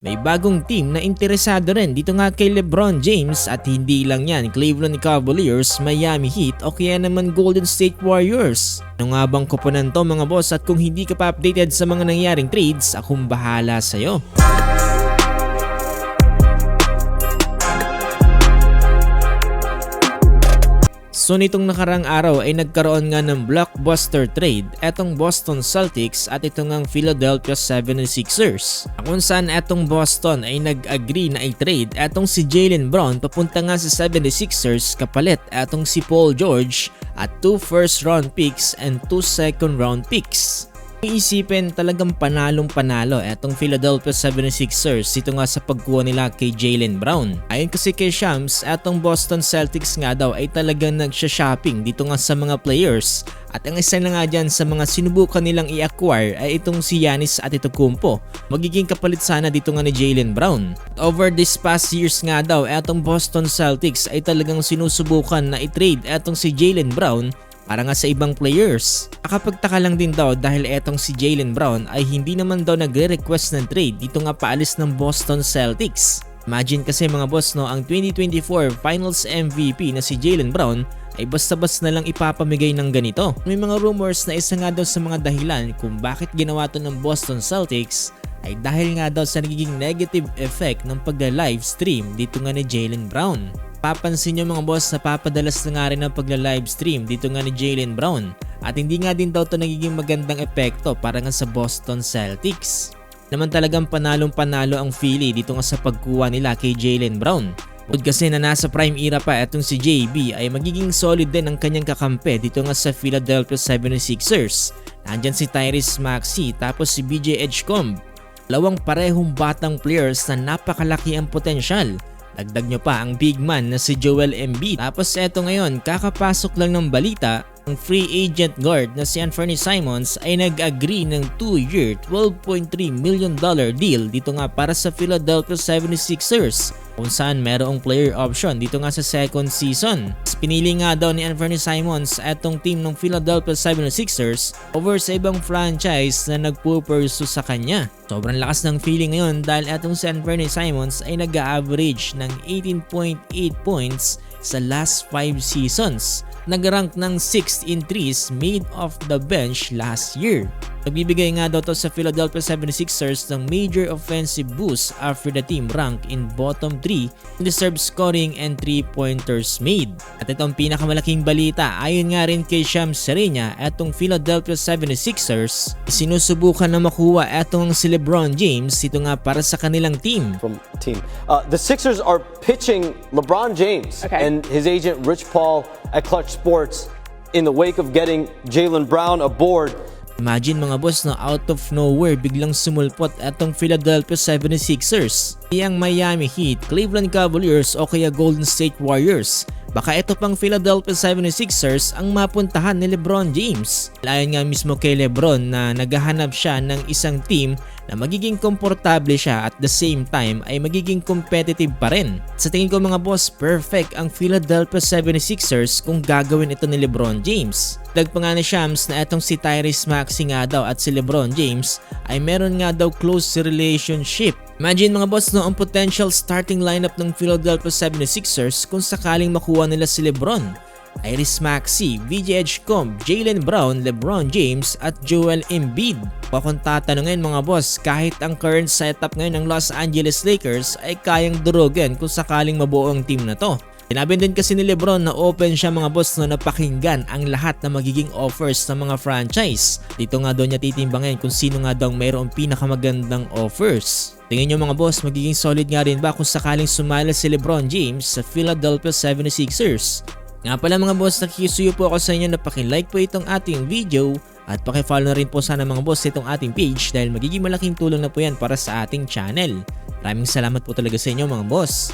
May bagong team na interesado rin dito nga kay LeBron James at hindi lang yan Cleveland Cavaliers, Miami Heat o kaya naman Golden State Warriors. Ano nga bang kuponan to mga boss at kung hindi ka pa updated sa mga nangyaring trades, akong bahala sa'yo. So nitong nakarang araw ay nagkaroon nga ng blockbuster trade etong Boston Celtics at itong ang Philadelphia 76ers. Kung saan etong Boston ay nag-agree na i-trade etong si Jaylen Brown papunta nga sa 76ers kapalit etong si Paul George at 2 first round picks and 2 second round picks. Iisipin talagang panalong-panalo etong Philadelphia 76ers dito nga sa pagkuha nila kay Jaylen Brown. Ayon kasi kay Shams, etong Boston Celtics nga daw ay talagang nagsha-shopping dito nga sa mga players. At ang isa na nga dyan sa mga sinubukan nilang i-acquire ay itong si Giannis Antetokounmpo. Magiging kapalit sana dito nga ni Jaylen Brown. Over this past years nga daw, etong Boston Celtics ay talagang sinusubukan na i-trade etong si Jaylen Brown para nga sa ibang players. Nakapagtaka lang din daw dahil etong si Jaylen Brown ay hindi naman daw nagre-request ng trade dito nga paalis ng Boston Celtics. Imagine kasi mga boss no, ang 2024 Finals MVP na si Jaylen Brown ay basta-basta na lang ipapamigay ng ganito. May mga rumors na isa nga daw sa mga dahilan kung bakit ginawa to ng Boston Celtics ay dahil nga daw sa nagiging negative effect ng pagla-livestream dito nga ni Jaylen Brown. Papansin nyo mga boss na papadalas na nga rin ang pagla-livestream dito nga ni Jaylen Brown at hindi nga din daw ito nagiging magandang epekto para nga sa Boston Celtics. Naman talagang panalong-panalo ang Philly dito nga sa pagkuha nila kay Jaylen Brown. Bukod kasi na nasa prime era pa etong si JB ay magiging solid din ang kanyang kakampi dito nga sa Philadelphia 76ers. Nandyan si Tyrese Maxey tapos si BJ Edgecombe. Dalawang parehong batang players na napakalaki ang potensyal. Dagdag nyo pa ang big man na si Joel Embiid. Tapos eto ngayon, kakapasok lang ng balita, ang free agent guard na si Anthony Simons ay nag-agree ng 2-year, $12.3 million deal dito nga para sa Philadelphia 76ers kung saan merong player option dito nga sa second season. Pinili nga daw ni Anthony Simons etong team ng Philadelphia 76ers over sa ibang franchise na nagpo-pursue sa kanya. Sobrang lakas ng feeling ngayon dahil etong si Anthony Simons ay nag-average ng 18.8 points sa last 5 seasons. Nag-rank ng 6th in threes made off the bench last year. Nagbibigay nga daw to sa Philadelphia 76ers ng major offensive boost after the team ranked in bottom 3 in the serve scoring and 3-pointers made. At itong pinakamalaking balita, ayon nga rin kay Shams Serena, etong Philadelphia 76ers sinusubukan na makuha etong si LeBron James ito nga para sa kanilang team. The Sixers are pitching LeBron James and his agent Rich Paul at Clutch Sports in the wake of getting Jaylen Brown aboard. Imagine mga boss na out of nowhere biglang sumulpot etong Philadelphia 76ers. Yang Miami Heat, Cleveland Cavaliers o kaya Golden State Warriors. Baka ito pang Philadelphia 76ers ang mapuntahan ni LeBron James. Ayon nga mismo kay LeBron na naghahanap siya ng isang team na magiging komportable siya at the same time ay magiging competitive pa rin. Sa tingin ko mga boss, perfect ang Philadelphia 76ers kung gagawin ito ni LeBron James. Dagpa nga ni Shams na etong si Tyrese Maxey nga daw at si LeBron James ay meron nga daw close relationship. Imagine mga boss no, ang potential starting lineup ng Philadelphia 76ers kung sakaling makuha nila si LeBron. Tyrese Maxey, BJ Edgecombe, Jaylen Brown, LeBron James at Joel Embiid. Kung tatanungin mga boss, kahit ang current setup ngayon ng Los Angeles Lakers ay kayang durugin kung sakaling mabuo ang team na to. Sinabi din kasi ni LeBron na open siya mga boss no, na pakinggan ang lahat na magiging offers ng mga franchise. Dito nga daw niya titimbangin kung sino nga daw mayroong pinakamagandang offers. Tingin nyo mga boss, magiging solid nga rin ba kung sakaling sumala si LeBron James sa Philadelphia 76ers? Nga pala mga boss, nakikisuyo po ako sa inyo na pakilike po itong ating video at pakifollow na rin po sana mga boss itong ating page dahil magiging malaking tulong na po yan para sa ating channel. Maraming salamat po talaga sa inyo mga boss.